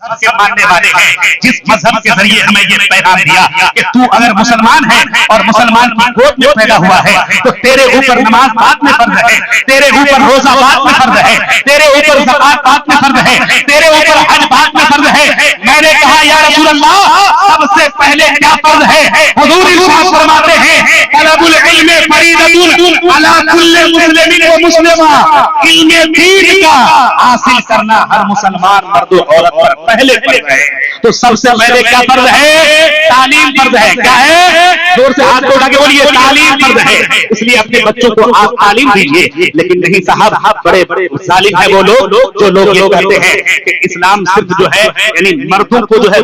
کے ماننے والے ہیں، جس مذہب کے ذریعے ہمیں یہ پیغام دیا کہ تو اگر مسلمان ہے اور مسلمان کی گود میں پیدا ہوا ہے تو تیرے اوپر نماز بعد میں فرض ہے، تیرے اوپر روزہ بعد میں فرض ہے، تیرے اوپر زکات بعد میں فرض ہے، تیرے اوپر حج بعد میں فرض ہے۔ میں نے کہا یا رسول اللہ سب سے پہلے کیا فرض ہے؟ حضور ارشاد فرماتے ہیں طلب العلم فریضۃ علی کل مسلم و مسلمہ، علم دین کا حاصل کرنا ہر مسلمان مرد و عورت پر پہلے فرض ہے۔ تو سب سے پہلے کیا فرض ہے؟ تعلیم فرض ہے۔ کیا ہے؟ زور سے ہاتھ اٹھا کے بولیے تعلیم فرض ہے۔ اس لیے اپنے بچوں کو آپ تعلیم دیجیے، لیکن نہیں صاحب بڑے بڑے ظالم ہیں وہ لوگ جو لوگ یہ کہتے ہیں کہ اسلام صرف جو ہے یعنی مردوں کو جو ہے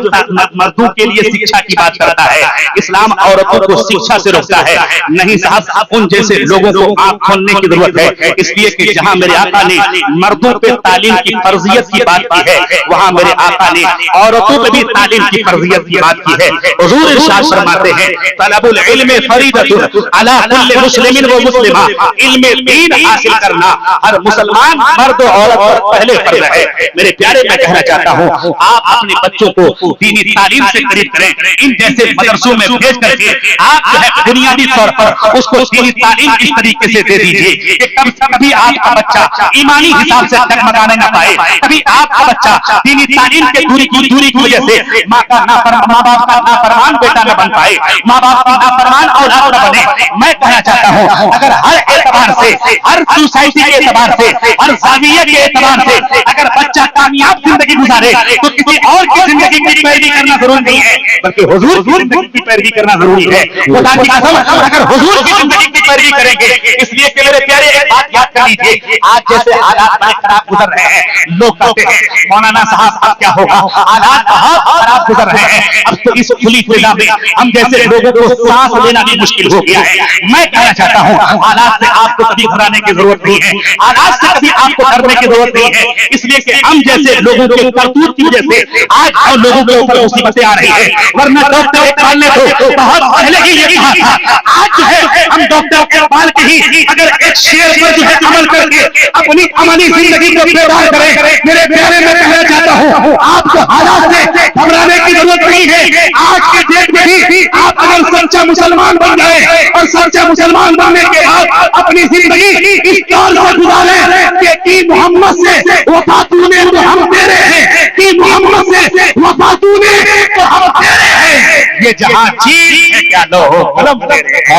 مردوں کے لیے شکشا کی بات کرتا ہے، اسلام عورتوں کو شکشا سے روکتا ہے۔ نہیں صاحب ان جیسے لوگوں کو آنکھ کھولنے کی ضرورت ہے، اس لیے کہ جہاں میرے آقا نے مردوں پہ تعلیم کی فرضیت کی بات کی ہے وہاں میرے آقا نے عورتوں پہ بھی تعلیم کی فرضیت کی بات کی ہے۔ حضور ارشاد فرماتے ہیں طلب العلم فریضۃ علی کل مسلم و مسلمہ، علم دین حاصل کرنا ہر مسلمان مرد و عورت پر پہلے فرض ہے۔ میرے پیارے میں کہنا چاہتا ہوں آپ اپنے بچوں کو دینی تعلیم سے قریب کریں، ان جیسے مدرسوں میں بھیج کر کے آپ جو ہے بنیادی طور پر اس کو دینی تعلیم اس طریقے سے دے دیجیے کہ کبھی آپ کا بچہ ایمانی حساب سے ڈگمگانے نہ پائے، کبھی آپ کا بچہ دینی تعلیم کے دوری کی وجہ سے ماں باپ کا نافرمان بیٹا نہ بن پائے، ماں باپ کی نافرمان اولاد نہ بنے۔ میں کہنا چاہتا ہوں اگر ہر اعتبار سے، ہر سوسائٹی کے اعتبار سے، ہر زاویے کے اعتبار سے اگر بچہ کامیاب زندگی گزارے تو کسی اور کی زندگی کی پیروی کرنا ضروری نہیں ہے بلکہ حضور کی زندگی کی پیروی کرنا ضروری ہے۔ خدا کی قسم اگر حضور کی زندگی کی پیروی کریں گے، اس لیے کہ میرے پیارے ایک بات یاد کر لیجیے، آج جیسے حالات بڑے خراب گزر رہے ہیں لوگ کہتے ہیں مولانا صاحب اب کیا ہوگا، حالات بہت خراب گزر رہے ہیں، اب تو اس کھلی فضا میں ہم جیسے لوگوں کو سانس لینا بھی مشکل ہو گیا ہے۔ میں کہنا چاہتا ہوں حالات سے آپ کو کبھی گھبرانے کی ضرورت نہیں ہے، حالات سے کبھی آپ کو ڈرنے کی ضرورت نہیں ہے، اس لیے کہ ہم جیسے لوگوں کے کرتوت کی وجہ سے آج ہم لوگوں کے اوپر مصیبتیں آ رہی ہیں، ورنہ ڈاکٹر اقبال نے تو بہت پہلے ہی یہ کہا تھا۔ آج جو ہے ہم ڈاکٹر اقبال کے ہی اگر ایک شعر پر جو ہے عمل کر کے اپنی عملی زندگی کو بیدار کریں، میرے پیارے میں کہنا چاہتا ہوں آپ کو حالات سے گھبرانے کی ضرورت نہیں ہے۔ آج کے ڈیٹ میں بھی آپ اگر سچا مسلمان بن جائیں اور سچا مسلمان بننے کے بعد اپنی زندگی اس طور سے گزاریں کہ محمد سے وفا تو نے تو ہم تیرے ہیں، کہ محمد سے وفا تو نے تو ہم تیرے ہیں، یہ جہاں چیز ہے کیا لو قلم تیرے ہیں،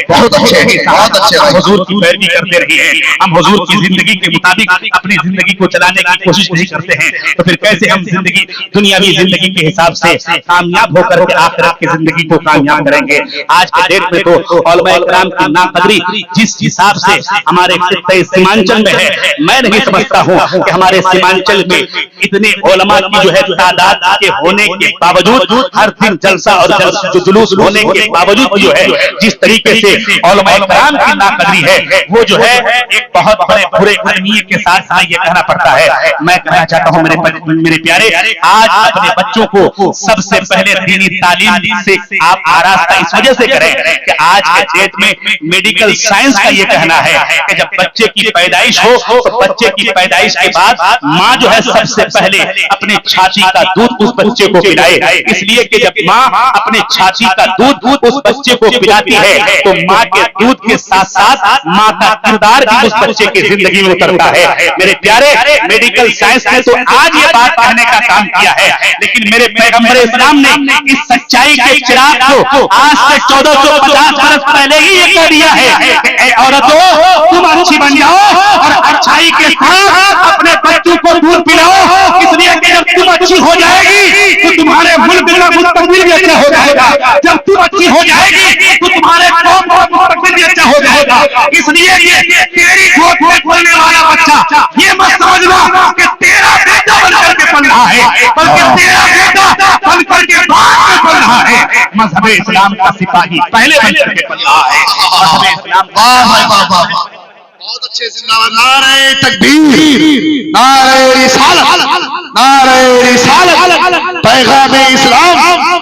بہت اچھے حضور کی پیروی کرتے رہیے۔ ہم حضور کی زندگی کے مطابق اپنی زندگی کو چلانے کی کوشش نہیں کرتے ہیں تو پھر کیسے ہم زندگی دنیاوی زندگی کے حساب سے کامیاب ہو کر کے آخرت کی زندگی کو کامیاب کریں گے۔ آج کے ڈیٹ میں تو علماء کرام کی ناقدری جس حساب سے ہمارے خطہ سیمانچل میں ہے، میں نہیں سمجھتا ہوں کہ ہمارے سیمانچل میں اتنے علماء کی جو ہے تعداد کے ہونے کے باوجود ہر دن جلسہ اور جلوس ہونے کے باوجود جو ہے جس طریقے سے علماء کرام کی ناقدری ہے وہ جو ہے ایک بہت بڑے برے المیے کے ساتھ یہ کہنا پڑتا ہے۔ میں کہنا چاہتا ہوں میرے پیارے آج اپنے بچوں کو سب سے پہلے دینی تعلیم سے آپ آراستہ اس وجہ سے کریں کہ آج کے ڈیٹ میں میڈیکل سائنس کا یہ کہنا ہے کہ جب بچے کی پیدائش ہو تو بچے کی پیدائش کے بعد ماں جو ہے سب سے پہلے اپنے چھاتی کا دودھ اس بچے کو پلائے، اس لیے کہ جب ماں اپنے چھاتی کا دودھ اس بچے کو پلاتی ہے تو ماں کے دودھ کے ساتھ ساتھ ماں کا کردار بھی اس بچے کی زندگی میں اترتا ہے۔ میرے پیارے میڈیکل سائنس نے تو آج یہ بات کہنے کا کام کیا ہے، لیکن میرے پیغمبر اسلام نے اس سچائی کے چراغ کو آج سے 1450 برس پہلے ہی یہ کہہ دیا ہے کہ اے عورتوں تم اچھی بن جاؤ اور اچھائی کے ساتھ اپنے بچوں کو دودھ پلاؤ، اس لیے کہ جب تم اچھی ہو جائے گی تو تمہارے ملک کا مستقبل بھی اچھا ہو جائے گا، جب تم اچھی ہو جائے گی تو تمہارے قوم کا مستقبل بھی اچھا ہو جائے گا۔ اس لیے تیری گود میں پلنے والا بچہ یہ مت سمجھنا کہ تیرا بیٹا بن کر کے پل رہا ہے، بلکہ تیرا بیٹا بن کر کے بعد میں پل رہا ہے۔ مذہب اسلام کا سپاہی پہلے بن کر کے پل رہا ہے۔ مذہب اسلام بہت اچھے سے نعرہ تکبیر، نعرہ رسالت، نعرہ رسالت، پیغام اسلام،